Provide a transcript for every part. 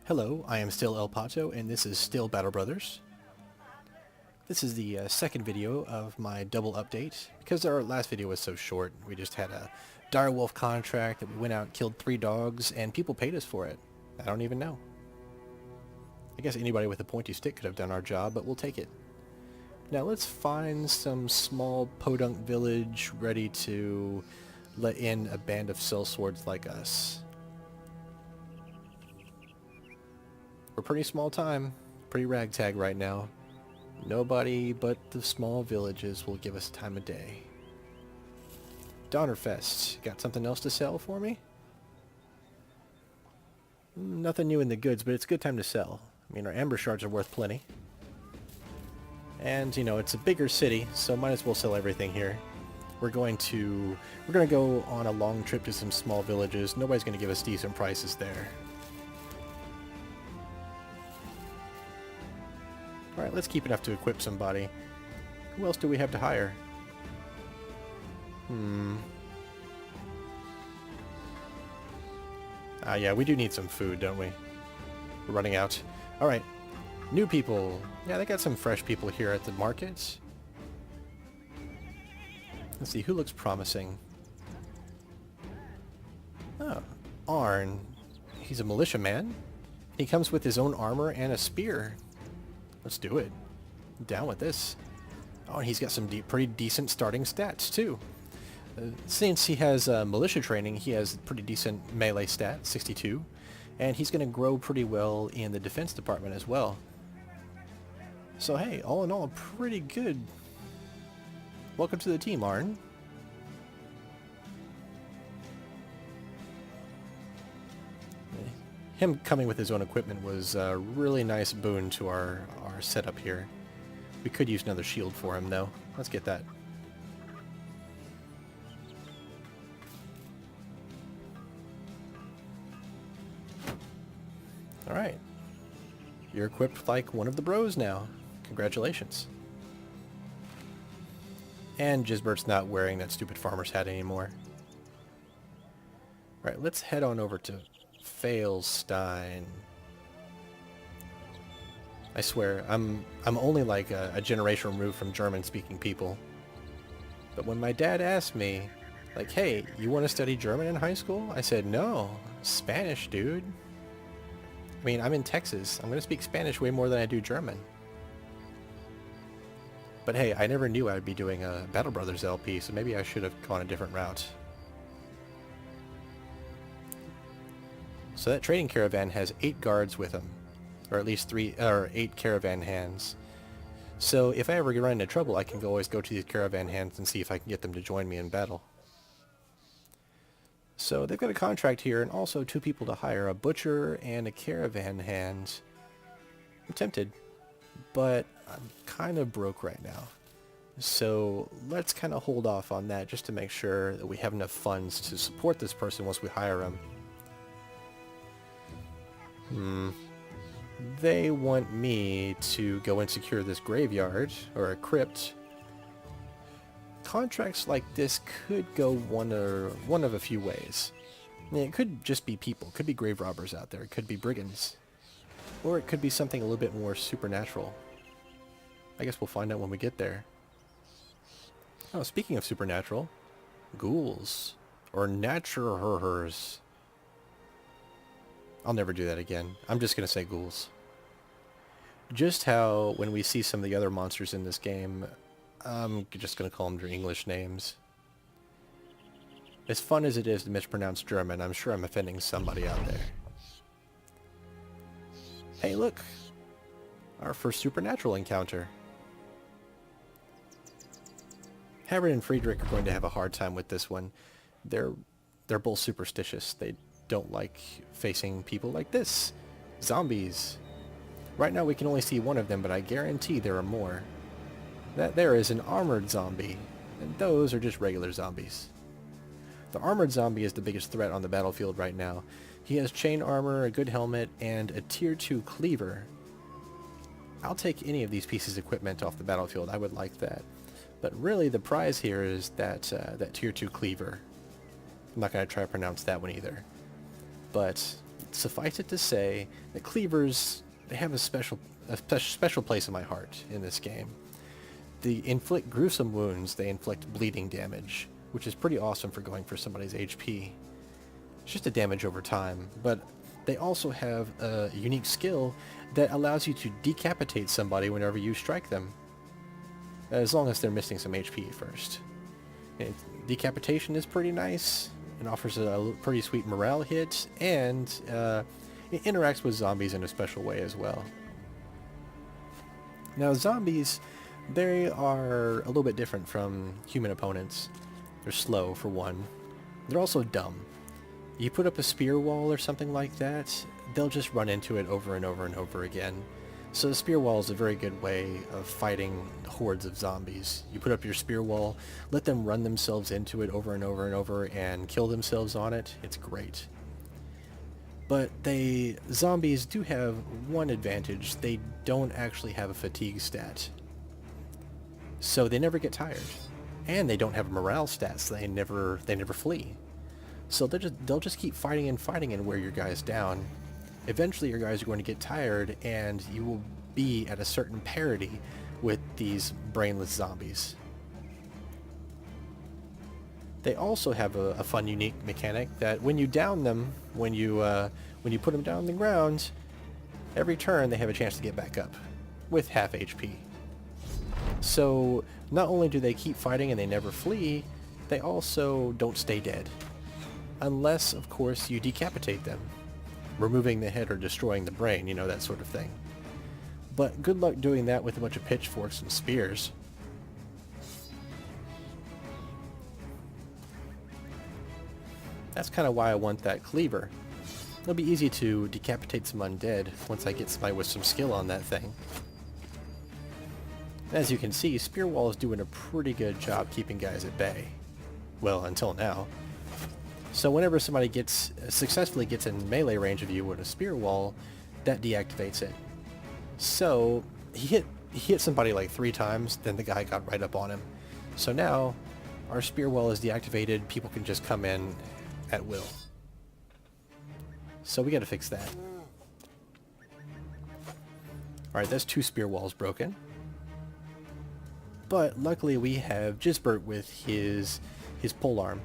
Hello, I am still El Pato, and this is still Battle Brothers. This is the second video of my double update. Because our last video was so short, we just had a direwolf contract that we went out, killed 3 dogs, and people paid us for it. I don't even know. I guess anybody with a pointy stick could have done our job, but we'll take it. Now let's find some small podunk village ready to let in a band of sellswords like us. We're pretty small time, pretty ragtag right now. Nobody but the small villages will give us time of day. Donnerfest, got something else to sell for me? Nothing new in the goods, but it's a good time to sell. I mean, our amber shards are worth plenty. And, you know, it's a bigger city, so might as well sell everything here. We're going to go on a long trip to some small villages. Nobody's going to give us decent prices there. Alright, let's keep enough to equip somebody. Who else do we have to hire? Yeah, we do need some food, don't we? We're running out. Alright, new people. Yeah, they got some fresh people here at the market. Let's see, who looks promising? Oh, Arn. He's a militiaman. He comes with his own armor and a spear. Let's do it. I'm down with this. Oh, and he's got some pretty decent starting stats, too. Since he has militia training, he has pretty decent melee stats, 62. And he's going to grow pretty well in the defense department as well. So hey, all in all, pretty good. Welcome to the team, Arn. Him coming with his own equipment was a really nice boon to our setup here. We could use another shield for him, though. Let's get that. Alright. You're equipped like one of the bros now. Congratulations. And Gisbert's not wearing that stupid farmer's hat anymore. Alright, let's head on over to Failstein. I swear, I'm only like a generation removed from German-speaking people. But when my dad asked me, like, hey, you want to study German in high school? I said, no, Spanish, dude. I mean, I'm in Texas. I'm going to speak Spanish way more than I do German. But hey, I never knew I would be doing a Battle Brothers LP, so maybe I should have gone a different route. So that trading caravan has 8 guards with them, or at least 8 caravan hands. So if I ever run into trouble, I can always go to these caravan hands and see if I can get them to join me in battle. So they've got a contract here, and also 2 people to hire, a butcher and a caravan hand. I'm tempted, but I'm kind of broke right now. So let's kind of hold off on that just to make sure that we have enough funds to support this person once we hire him. They want me to go and secure this graveyard, or a crypt. Contracts like this could go one of a few ways. I mean, it could just be people. It could be grave robbers out there. It could be brigands. Or it could be something a little bit more supernatural. I guess we'll find out when we get there. Oh, speaking of supernatural, ghouls. Or naturhers. I'll never do that again. I'm just going to say ghouls. Just how when we see some of the other monsters in this game, I'm just going to call them their English names. As fun as it is to mispronounce German, I'm sure I'm offending somebody out there. Hey, look! Our first supernatural encounter. Havard and Friedrich are going to have a hard time with this one. They're both superstitious. They don't like facing people like this. Zombies. Right now we can only see one of them, but I guarantee there are more. That there is an armored zombie, and those are just regular zombies. The armored zombie is the biggest threat on the battlefield right now. He has chain armor, a good helmet, and a tier 2 cleaver. I'll take any of these pieces of equipment off the battlefield. I would like that. But really the prize here is that tier 2 cleaver. I'm not going to try to pronounce that one either. But Suffice it to say that cleavers, they have a special place in my heart in this game. They inflict gruesome wounds, they inflict bleeding damage, which is pretty awesome for going for somebody's HP. It's just a damage over time, but they also have a unique skill that allows you to decapitate somebody whenever you strike them, as long as they're missing some HP first. And decapitation is pretty nice. It offers a pretty sweet morale hit, and it interacts with zombies in a special way as well. Now zombies, they are a little bit different from human opponents. They're slow, for one. They're also dumb. You put up a spear wall or something like that, they'll just run into it over and over and over again. So the spear wall is a very good way of fighting hordes of zombies. You put up your spear wall, let them run themselves into it over and over and over and kill themselves on it. It's great. But zombies do have one advantage. They don't actually have a fatigue stat. So they never get tired. And they don't have a morale stat, so they never flee. So they'll just keep fighting and wear your guys down. Eventually your guys are going to get tired, and you will be at a certain parity with these brainless zombies. They also have a fun, unique mechanic that when you down them, when you put them down on the ground, every turn they have a chance to get back up with half HP. So not only do they keep fighting and they never flee, they also don't stay dead. Unless, of course, you decapitate them, removing the head or destroying the brain, that sort of thing. But good luck doing that with a bunch of pitchforks and spears. That's kind of why I want that cleaver. It'll be easy to decapitate some undead once I get somebody with some skill on that thing. As you can see, Spear Wall is doing a pretty good job keeping guys at bay. Well, until now. So whenever somebody successfully gets in melee range of you with a Spear Wall, that deactivates it. So he hit somebody like 3 times, then the guy got right up on him. So now our Spear Wall is deactivated, people can just come in at will. So we gotta fix that. Alright, that's 2 Spear Walls broken. But luckily we have Gisbert with his polearm.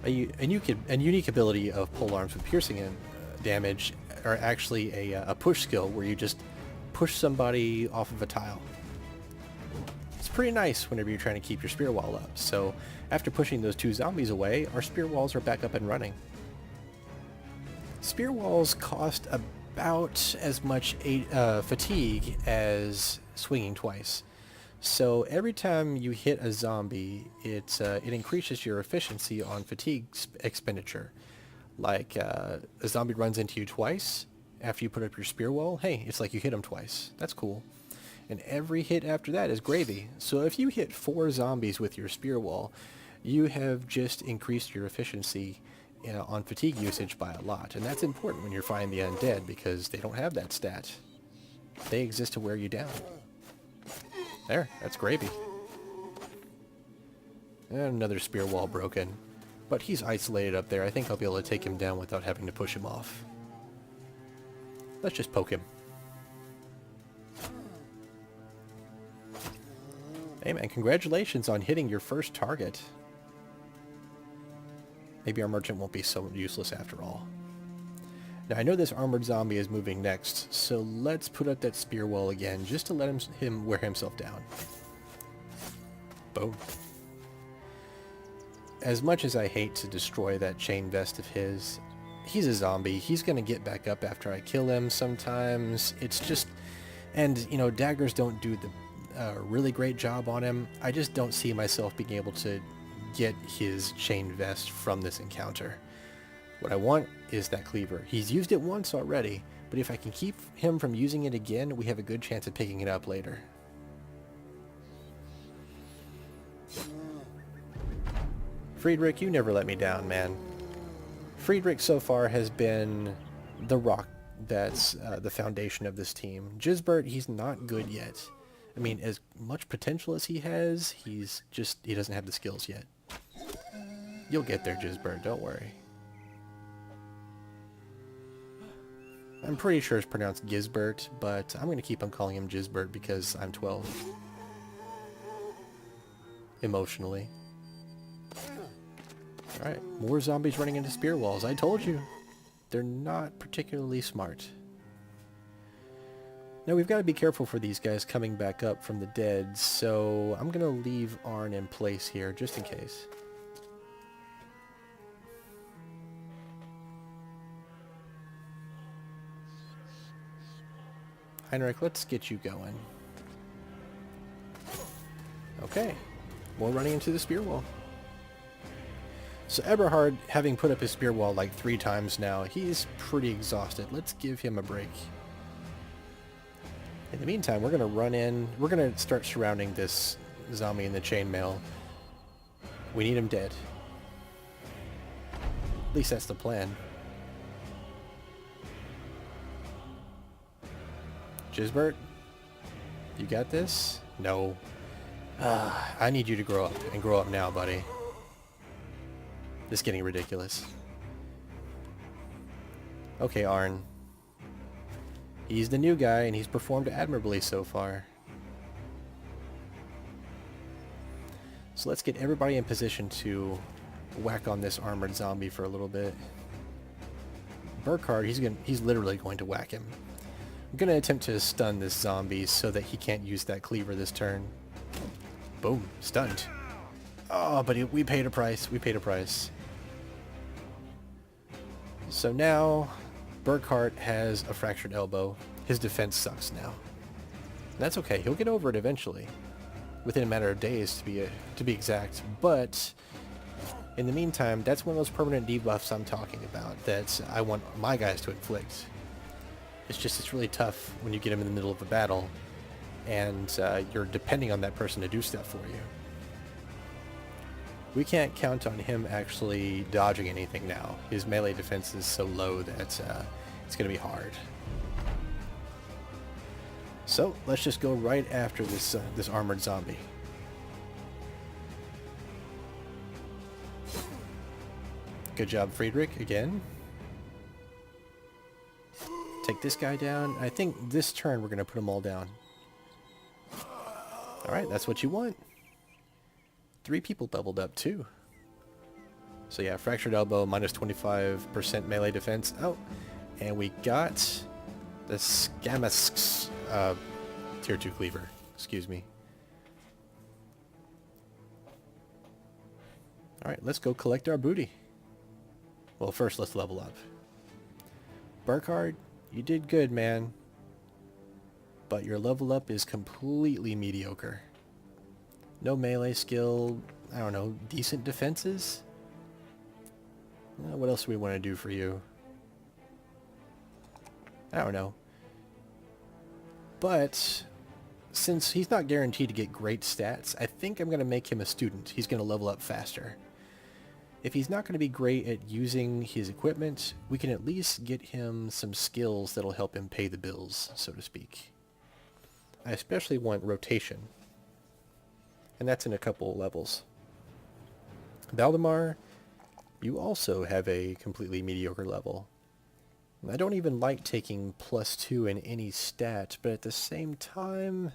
A unique ability of polearms with piercing damage are actually a push skill where you just push somebody off of a tile. It's pretty nice whenever you're trying to keep your spear wall up. So after pushing those 2 zombies away, our spear walls are back up and running. Spear walls cost about as much fatigue as swinging twice. So every time you hit a zombie, it increases your efficiency on fatigue expenditure. Like a zombie runs into you twice after you put up your spear wall, hey, it's like you hit them twice. That's cool. And every hit after that is gravy. So if you hit 4 zombies with your spear wall, you have just increased your efficiency on fatigue usage by a lot. And that's important when you're fighting the undead because they don't have that stat. They exist to wear you down. There, that's gravy. And another spear wall broken. But he's isolated up there. I think I'll be able to take him down without having to push him off. Let's just poke him. Hey man, congratulations on hitting your first target. Maybe our merchant won't be so useless after all. Now I know this armored zombie is moving next, so let's put up that spear wall again, just to let him wear himself down. Boom. As much as I hate to destroy that chain vest of his, he's a zombie. He's gonna get back up after I kill him sometimes. It's just... And, daggers don't do the really great job on him. I just don't see myself being able to get his chain vest from this encounter. What I want is that cleaver. He's used it once already, but if I can keep him from using it again, we have a good chance of picking it up later. Friedrich, you never let me down, man. Friedrich so far has been the rock that's the foundation of this team. Gisbert, he's not good yet. I mean, as much potential as he has, he doesn't have the skills yet. You'll get there, Gisbert, don't worry. I'm pretty sure it's pronounced Gizbert, but I'm going to keep on calling him Gizbert because I'm 12. Emotionally. Alright, more zombies running into spear walls. I told you. They're not particularly smart. Now we've got to be careful for these guys coming back up from the dead, so I'm going to leave Arn in place here just in case. Heinrich, let's get you going. Okay, more running into the spear wall. So Eberhard, having put up his spear wall like 3 times now, he's pretty exhausted. Let's give him a break. In the meantime, we're going to run in. We're going to start surrounding this zombie in the chainmail. We need him dead. At least that's the plan. Gisbert? You got this? No. I need you to grow up, and grow up now, buddy. This is getting ridiculous. Okay, Arn. He's the new guy, and he's performed admirably so far. So let's get everybody in position to whack on this armored zombie for a little bit. Burkhardt, he's literally going to whack him. I'm going to attempt to stun this zombie so that he can't use that cleaver this turn. Boom, stunned. Oh, but we paid a price. We paid a price. So now, Burkhardt has a fractured elbow. His defense sucks now. And that's okay. He'll get over it eventually, within a matter of days to be exact. But in the meantime, that's one of those permanent debuffs I'm talking about that I want my guys to inflict. It's really tough when you get him in the middle of a battle, and you're depending on that person to do stuff for you. We can't count on him actually dodging anything now. His melee defense is so low that it's going to be hard. So let's just go right after this armored zombie. Good job, Friedrich, again. Take this guy down. I think this turn we're going to put them all down. Alright, that's what you want. 3 people doubled up too. So yeah, fractured elbow, minus 25% melee defense. Oh, and we got the Skamask's tier 2 cleaver. Excuse me. Alright, let's go collect our booty. Well, first let's level up. Burkhardt, you did good, man. But your level up is completely mediocre. No melee skill, I don't know, decent defenses? What else do we want to do for you? I don't know. But since he's not guaranteed to get great stats, I think I'm going to make him a student. He's going to level up faster. If he's not going to be great at using his equipment, we can at least get him some skills that'll help him pay the bills, so to speak. I especially want rotation. And that's in a couple levels. Valdemar, you also have a completely mediocre level. I don't even like taking +2 in any stat, but at the same time,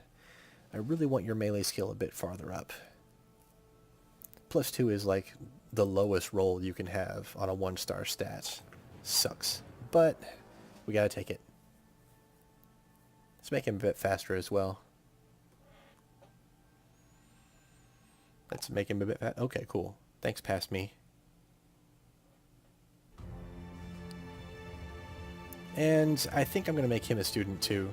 I really want your melee skill a bit farther up. +2 is like the lowest roll you can have on a 1-star stat. Sucks. But we gotta take it. Let's make him a bit faster as well. Let's make him a bit fast. Okay, cool. Thanks, past me. And I think I'm going to make him a student too.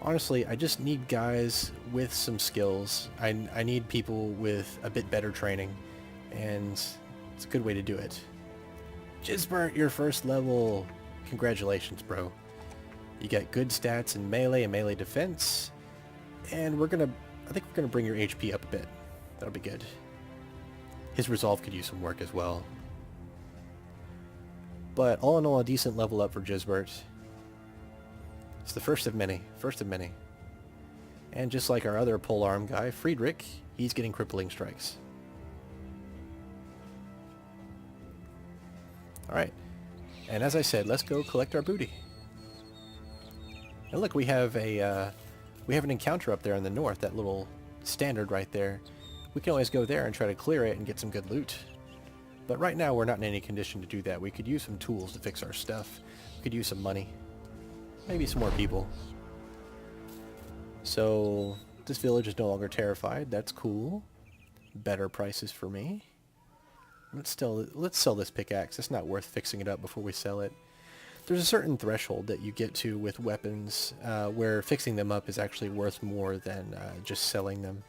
Honestly, I just need guys with some skills. I need people with a bit better training, and it's a good way to do it. Gisbert, your first level. Congratulations, bro. You got good stats in melee and melee defense, and I think we're gonna bring your HP up a bit. That'll be good. His resolve could use some work as well. But all in all, a decent level up for Gisbert. It's the first of many. First of many. And just like our other polearm guy, Friedrich, he's getting crippling strikes. Alright. And as I said, let's go collect our booty. And look, we have an encounter up there in the north, that little standard right there. We can always go there and try to clear it and get some good loot. But right now we're not in any condition to do that. We could use some tools to fix our stuff. We could use some money. Maybe some more people. So this village is no longer terrified. That's cool. Better prices for me. Let's sell this pickaxe. It's not worth fixing it up before we sell it. There's a certain threshold that you get to with weapons where fixing them up is actually worth more than just selling them.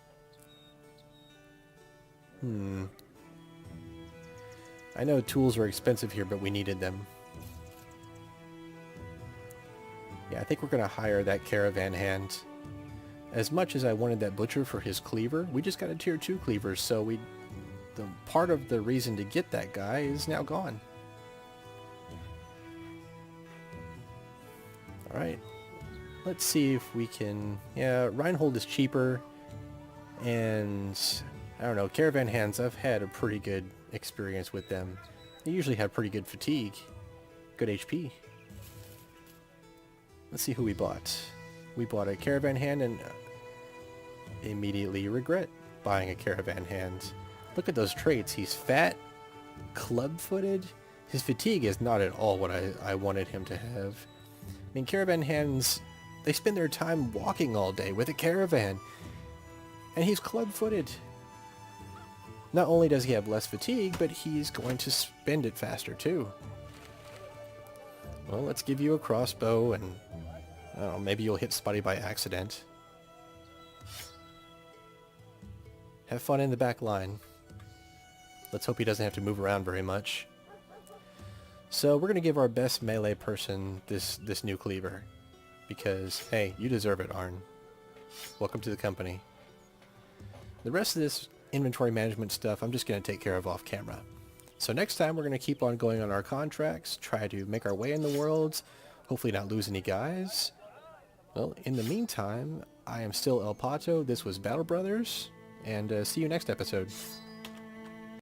I know tools are expensive here, but we needed them. Yeah, I think we're going to hire that caravan hand. As much as I wanted that butcher for his cleaver, we just got a tier 2 cleaver, so the part of the reason to get that guy is now gone. Alright, let's see if we can... Yeah, Reinhold is cheaper, and I don't know, caravan hands, I've had a pretty good experience with them. They usually have pretty good fatigue, good HP. Let's see who we bought. We bought a caravan hand and immediately regret buying a caravan hand. Look at those traits. He's fat, club-footed. His fatigue is not at all what I wanted him to have. I mean, caravan hands, they spend their time walking all day with a caravan. And he's club-footed. Not only does he have less fatigue, but he's going to spend it faster too. Well, let's give you a crossbow and I don't know, maybe you'll hit Spotty by accident. Have fun in the back line. Let's hope he doesn't have to move around very much. So we're going to give our best melee person this new cleaver. Because, hey, you deserve it, Arn. Welcome to the company. The rest of this inventory management stuff I'm just going to take care of off camera. So next time we're going to keep on going on our contracts, try to make our way in the worlds, hopefully not lose any guys. Well, in the meantime, I am still El Pato, this was Battle Brothers, and see you next episode.